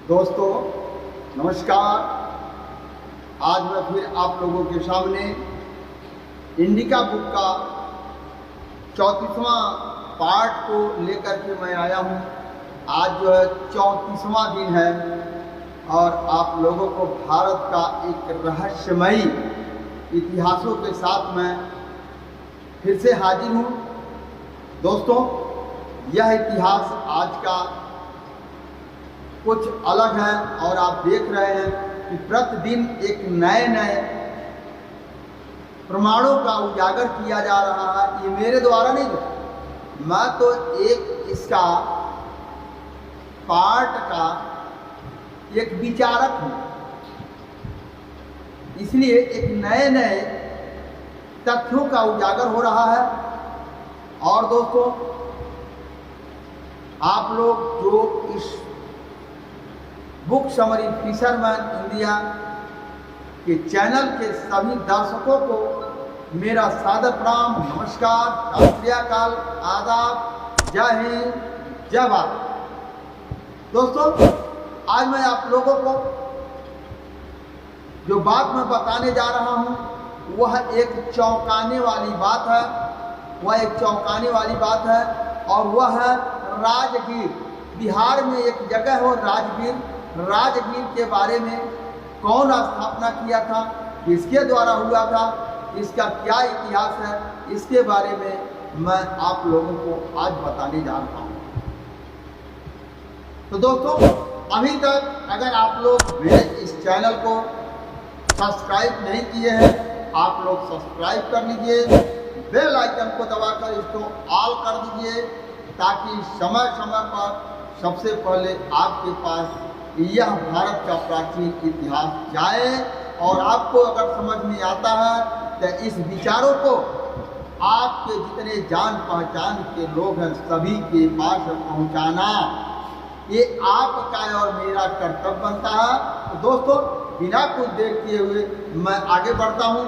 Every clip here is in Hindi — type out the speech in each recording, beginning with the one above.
दोस्तों नमस्कार। आज मैं फिर आप लोगों के सामने इंडिका बुक का 34वां पार्ट को लेकर के मैं आया हूं। आज जो है 34वां दिन है और आप लोगों को भारत का एक रहस्यमयी इतिहासों के साथ मैं फिर से हाजिर हूं। दोस्तों यह इतिहास आज का कुछ अलग है और आप देख रहे हैं कि प्रतिदिन एक नए नए प्रमाणों का उजागर किया जा रहा है। ये मेरे द्वारा नहीं, मैं तो एक इसका पार्ट का एक विचारक हूँ, इसलिए एक नए नए तथ्यों का उजागर हो रहा है। और दोस्तों आप लोग जो इस बुक समरी फिशरमैन इंडिया के चैनल के सभी दर्शकों को मेरा सादर प्रणाम, नमस्कार, सत श्री अकाल, आदाब, जय हिंद, जय भारत। दोस्तों आज मैं आप लोगों को जो बात मैं बताने जा रहा हूं वह एक चौंकाने वाली बात है। और वह है राजगीर। बिहार में एक जगह हो राजगीर के बारे में कौन स्थापना किया था, किसके द्वारा हुआ था, इसका क्या इतिहास है, इसके बारे में मैं आप लोगों को आज बताने जा रहा हूं। तो दोस्तों अभी तक अगर आप लोग मेरे इस चैनल को सब्सक्राइब नहीं किए हैं, आप लोग सब्सक्राइब कर लीजिए, बेल आइकन को दबाकर इसको ऑल कर दीजिए ताकि समय समय पर सबसे पहले आपके पास यह भारत का प्राचीन इतिहास जाए। और आपको अगर समझ में आता है तो इस विचारों को आपके जितने जान पहचान के लोग हैं सभी के पास पहुंचाना ये आपका और मेरा कर्तव्य बनता है। तो दोस्तों बिना कुछ देर किए हुए मैं आगे बढ़ता हूं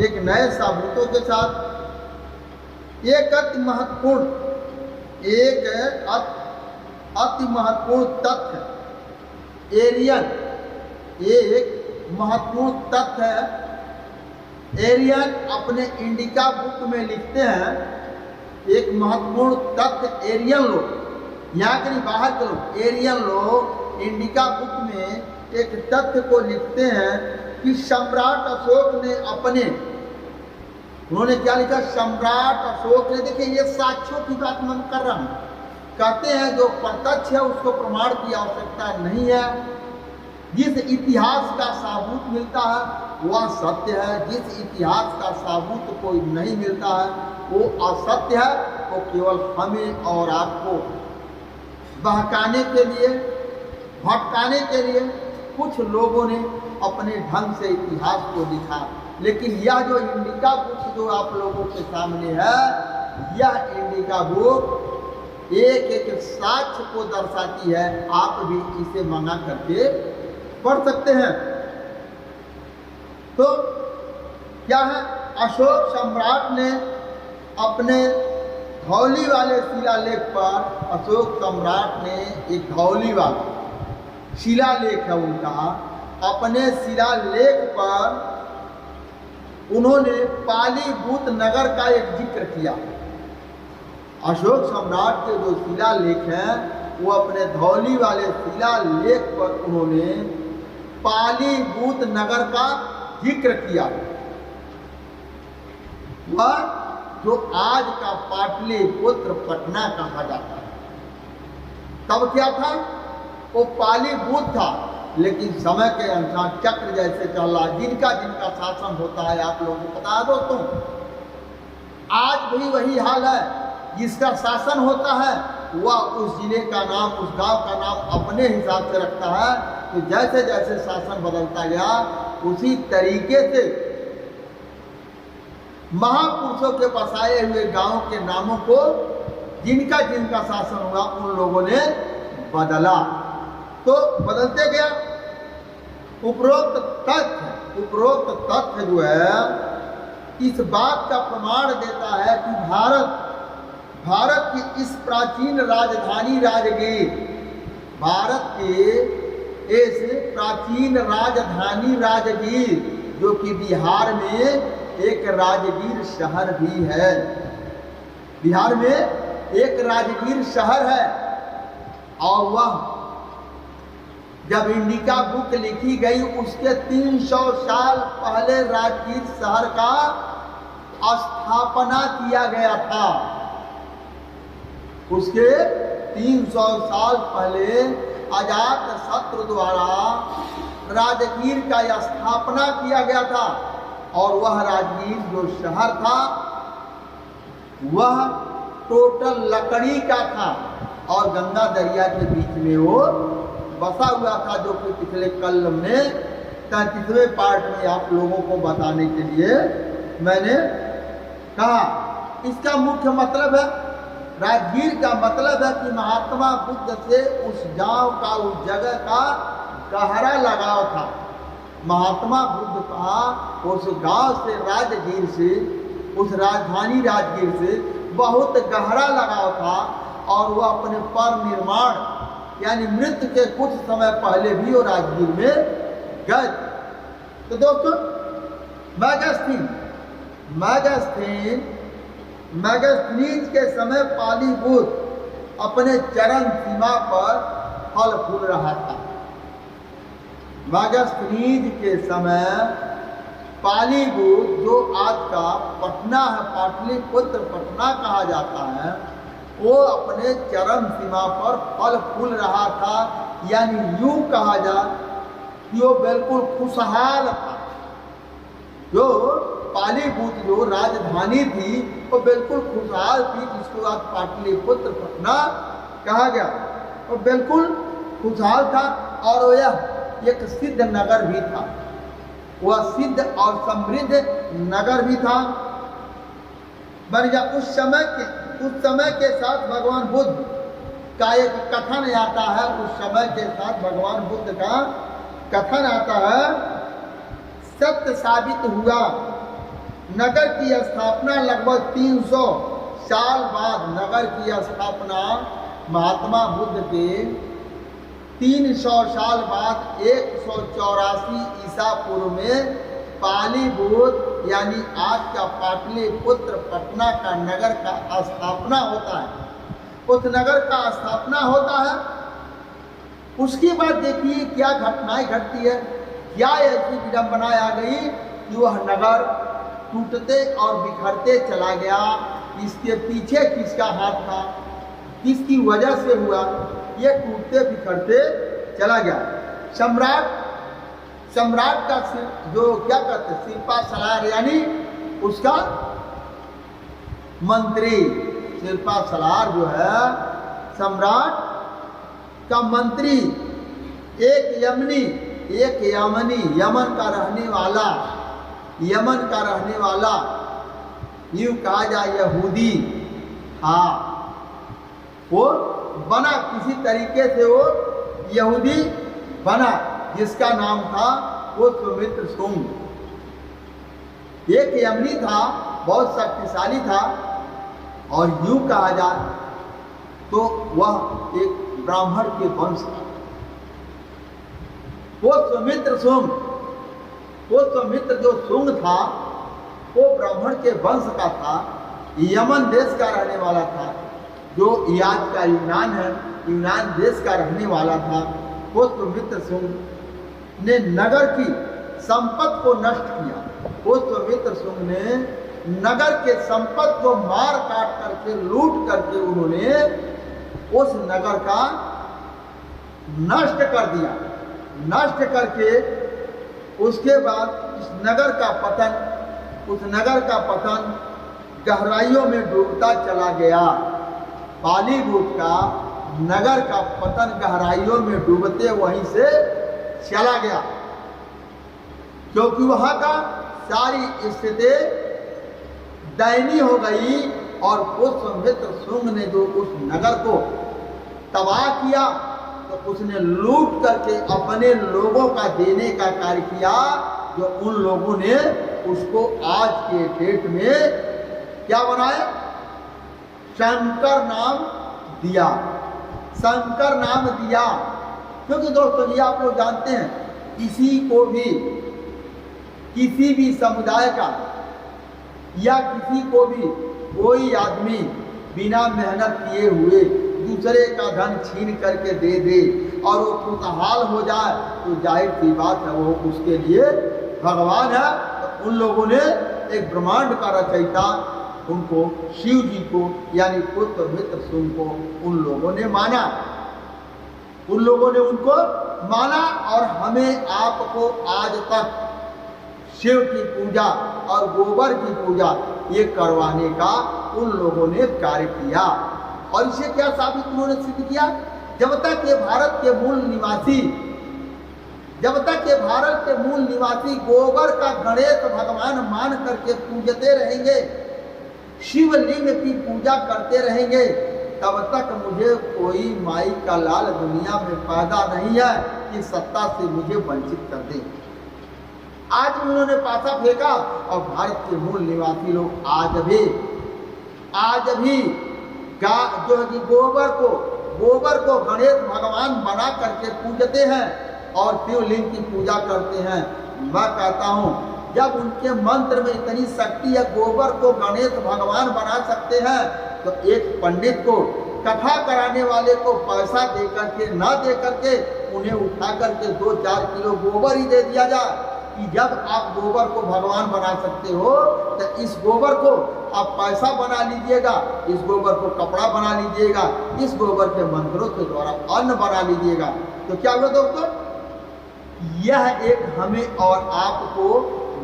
एक नए सबूतों के साथ। एक अति महत्वपूर्ण तथ्य एक महत्वपूर्ण तथ्य है। एरियन अपने इंडिका बुक में लिखते हैं, एक महत्वपूर्ण तथ्य एरियन लोग, यहाँ के नहीं बाहर के लोग, एरियन लोग इंडिका बुक में एक तथ्य को लिखते हैं कि सम्राट अशोक ने उन्होंने क्या लिखा, सम्राट अशोक ने, देखिए ये साक्ष्यों की बात मैं कर रहा हूँ, कहते हैं जो प्रत्यक्ष है उसको प्रमाण की आवश्यकता नहीं है। जिस इतिहास का साबूत मिलता है वह सत्य है, जिस इतिहास का साबूत कोई नहीं मिलता है वो असत्य है। वो केवल हमें और आपको बहकाने के लिए, भटकाने के लिए कुछ लोगों ने अपने ढंग से इतिहास को लिखा। लेकिन यह जो इंडिका बुक जो आप लोगों के सामने है, यह इंडिका बुक एक एक साक्ष्य को दर्शाती है। आप भी इसे मंगा करके पढ़ सकते हैं। तो क्या है, अशोक सम्राट ने अपने धौली वाले शिलालेख पर, अशोक सम्राट ने एक धौली वाला शिलालेख है उनका, अपने शिलालेख पर उन्होंने पालीभूत नगर का एक जिक्र किया। अशोक सम्राट के जो शिलालेख हैं वो अपने धौली वाले शिलालेख पर उन्होंने पालीभूत नगर का जिक्र किया। वह जो आज का पाटलिपुत्र पटना कहा जाता है, तब क्या था, वो पालीभूत था। लेकिन समय के अनुसार चक्र जैसे चला, जिनका शासन होता है आप लोगों को पता है दोस्तों, आज भी वही हाल है। जिसका शासन होता है वह उस जिले का नाम, उस गांव का नाम अपने हिसाब से रखता है। तो जैसे जैसे शासन बदलता गया उसी तरीके से महापुरुषों के बसाए हुए गांव के नामों को जिनका शासन हुआ उन लोगों ने बदला। तो बदलते गया। उपरोक्त तथ्य जो है इस बात का प्रमाण देता है कि भारत की इस प्राचीन राजधानी राजगीर, भारत के इस प्राचीन राजधानी राजगीर, जो कि बिहार में एक राजगीर शहर भी है। बिहार में एक राजगीर शहर है, और वह जब इंडिका बुक लिखी गई उसके 300 साल पहले राजगीर शहर का स्थापना किया गया था। उसके 300 साल पहले अजात शत्रु द्वारा राजगीर का स्थापना किया गया था, और वह राजगीर जो शहर था वह टोटल लकड़ी का था, और गंगा दरिया के बीच में वो बसा हुआ था, जो कि पिछले कल में 33वें पार्ट में आप लोगों को बताने के लिए मैंने कहा। इसका मुख्य मतलब है, राजगीर का मतलब है कि महात्मा बुद्ध से उस गांव का, उस जगह का गहरा लगाव था। महात्मा बुद्ध का उस गांव से, राजगीर से, उस राजधानी राजगीर से बहुत गहरा लगाव था, और वह अपने पर निर्माण यानी मृत्यु के कुछ समय पहले भी वो राजगीर में गए। तो दोस्तों, मैगस्थनीज के समय पालीभूत अपने चरम सीमा पर फल फूल रहा था। मैगस्थनीज के समय पालीभूत, जो आज का पटना है, पाटलिपुत्र पटना कहा जाता है, वो अपने चरम सीमा पर फल फूल रहा था। यानी यूं कहा जाए कि वो बिल्कुल खुशहाल था। जो पालीभूत जो राजधानी थी वो बिल्कुल खुशहाल थी, जिसको आज पाटलिपुत्र पटना कहा गया। वो बिल्कुल खुशहाल था, और यह एक सिद्ध नगर भी था। वह सिद्ध और समृद्ध नगर भी था। उस समय के साथ भगवान बुद्ध का एक कथन आता है। उस समय के साथ भगवान बुद्ध का कथन आता है, सत्य साबित हुआ। नगर की स्थापना लगभग 300 साल बाद, नगर की स्थापना महात्मा बुद्ध के 300 साल बाद 184 ईसा पूर्व में पालीभूत यानी आज का पाटलिपुत्र पटना का नगर का स्थापना होता है। उस नगर का स्थापना होता है। उसके बाद देखिए क्या घटनाएं घटती है, क्या ऐसी विडंबनाएं आ गई कि वह नगर टूटते और बिखरते चला गया। इसके पीछे किसका हाथ था, किसकी वजह से हुआ, ये टूटते बिखरते चला गया। सम्राट का जो क्या कहते हैं, सिरपा सलार यानी उसका मंत्री, सिरपा सलार जो है सम्राट का मंत्री, एक यमनी यमन का रहने वाला यूं कहा जाए यहूदी, हाँ, वो बना, किसी तरीके से वो यहूदी बना, जिसका नाम था पुष्यमित्र शुंग। एक यमनी था, बहुत शक्तिशाली था, और यूं कहा जाए तो वह एक ब्राह्मण के वंश था। पुष्यमित्र जो शुंग था वो ब्राह्मण के वंश का था, यमन देश का रहने वाला था, जो आज का यूनान है, यूनान देश का रहने वाला था। पुष्यमित्र शुंग ने नगर की संपत्ति को नष्ट किया। पुष्यमित्र शुंग ने नगर के संपत्ति को मार काट करके, लूट करके उन्होंने उस नगर का नष्ट कर दिया। नष्ट करके उसके बाद उस नगर का पतन गहराइयों में डूबता चला गया। पालीभूत का नगर का पतन गहराइयों में डूबते वहीं से चला गया, क्योंकि वहां का सारी स्थिति दयनीय हो गई। और पुष्यमित्र शुंग ने जो उस नगर को तबाह किया, तो उसने लूट करके अपने लोगों का देने का कार्य किया, जो उन लोगों ने उसको आज के डेट में क्या बनाया, शंकर नाम दिया। क्योंकि दोस्तों ये आप लोग जानते हैं, किसी को भी किसी भी समुदाय का या किसी को भी कोई आदमी बिना मेहनत किए हुए दूसरे का धन छीन करके दे दे और वो खुशहाल हो जाए तो जाहिर सी बात है वो उसके लिए भगवान है। तो उन लोगों ने एक ब्रह्मांड का रचयिता उनको शिव जी को यानी पुत्र मित्र सुन को उन लोगों ने माना, उन लोगों ने उनको माना और हमें आपको आज तक शिव की पूजा और गोबर की पूजा ये करवाने का उन लोगों ने कार्य किया। और इसे क्या साबित उन्होंने सिद्ध किया, जब तक ये भारत के मूल निवासी गोबर का गणेश भगवान मान करके पूजते रहेंगे, शिवलिंग की पूजा करते रहेंगे, तब तक मुझे कोई माई का लाल दुनिया में पैदा नहीं है कि सत्ता से मुझे वंचित कर दे। आज उन्होंने पासा फेंका और भारत के मूल निवासी लोग आज भी जो है कि गोबर को गणेश भगवान बना करके पूजते हैं और शिवलिंग की पूजा करते हैं। मैं कहता हूँ जब उनके मंत्र में इतनी शक्ति है, गोबर को गणेश भगवान बना सकते हैं, तो एक पंडित को कथा कराने वाले को पैसा दे करके ना दे करके उन्हें उठा करके 2-4 किलो गोबर ही दे दिया जाए कि जब आप गोबर को भगवान बना सकते हो तो इस गोबर को आप पैसा बना लीजिएगा, इस गोबर को कपड़ा बना लीजिएगा, इस गोबर के मंत्रों के द्वारा अन्न बना लीजिएगा। तो क्या हुआ दोस्तों, यह एक हमें और आपको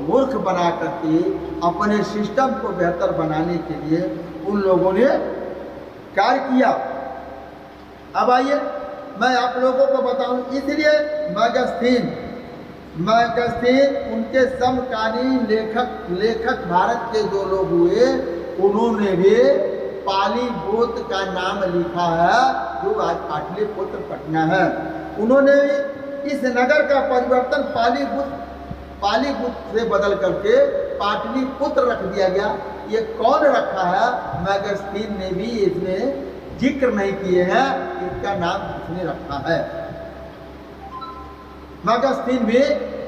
मूर्ख बना करके अपने सिस्टम को बेहतर बनाने के लिए उन लोगों ने कार्य किया। अब आइए मैं आप लोगों को बताऊं, इसलिए मैगस्टीन उनके समकालीन लेखक भारत के जो लोग हुए उन्होंने भी पालीभूत का नाम लिखा है जो आज पाटलिपुत्र पटना है। उन्होंने इस नगर का परिवर्तन पालीभूत से बदल करके पाटलिपुत्र रख दिया गया। ये कौन रखा है, मैगस्टीन ने भी इसमें जिक्र नहीं किए हैं इसका नाम किसने रखा है। मैगस्टीन भी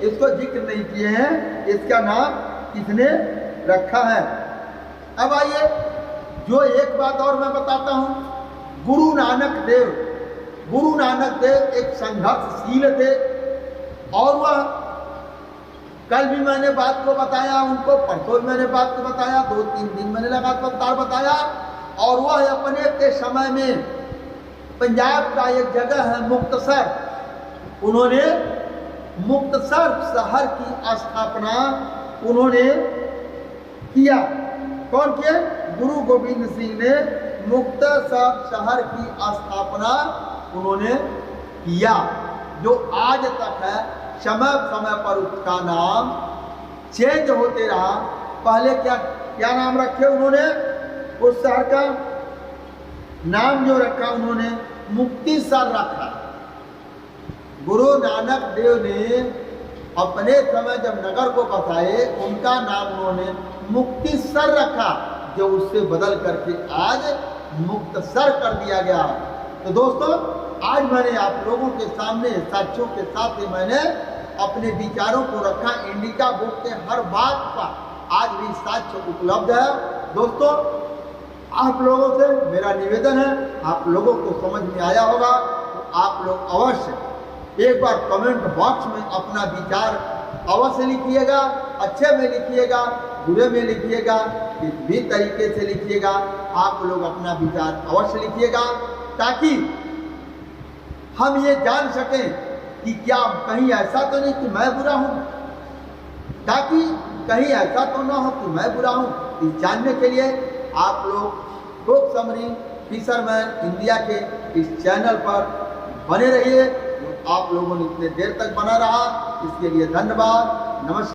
इसको जिक्र नहीं किए हैं इसका नाम किसने रखा है। अब आइए जो एक बात और मैं बताता हूं, गुरु नानक देव एक संघर्षशील थे और वह कल भी मैंने बात को बताया, उनको परसों मैंने बात को बताया, 2-3 दिन मैंने लगातार बताया। और वह अपने के समय में पंजाब का एक जगह है मुक्तसर, उन्होंने मुक्तसर शहर की स्थापना उन्होंने किया। कौन किया? गुरु गोविंद सिंह ने मुक्तसर शहर की स्थापना उन्होंने किया, जो आज तक है। समय समय पर उसका नाम चेंज होते रहा। पहले क्या नाम रखे उन्होंने, उस शहर का नाम जो रखा उन्होंने मुक्तिसर रखा। गुरु नानक देव ने अपने समय जब नगर को बसाए उनका नाम उन्होंने मुक्तिसर रखा, जो उससे बदल करके आज मुक्तसर कर दिया गया। तो दोस्तों आज मैंने आप लोगों के सामने साक्ष्यों के साथ ही मैंने अपने विचारों को रखा। इंडिका बुक के हर बात का आज भी साक्ष्य उपलब्ध है। दोस्तों आप लोगों से मेरा निवेदन है, आप लोगों को समझ में आया होगा तो आप लोग अवश्य एक बार कमेंट बॉक्स में अपना विचार अवश्य लिखिएगा। अच्छे में लिखिएगा, बुरे में लिखिएगा, किस भी तरीके से लिखिएगा, आप लोग अपना विचार अवश्य लिखिएगा ताकि हम ये जान सकें कि क्या कहीं ऐसा तो नहीं कि मैं बुरा हूँ, ताकि कहीं ऐसा तो ना हो कि मैं बुरा हूँ। इस जानने के लिए आप लोग बुक समरी फिशरमैन इंडिया के इस चैनल पर बने रहिए। आप लोगों ने इतने देर तक बना रहा, इसके लिए धन्यवाद। नमस्कार।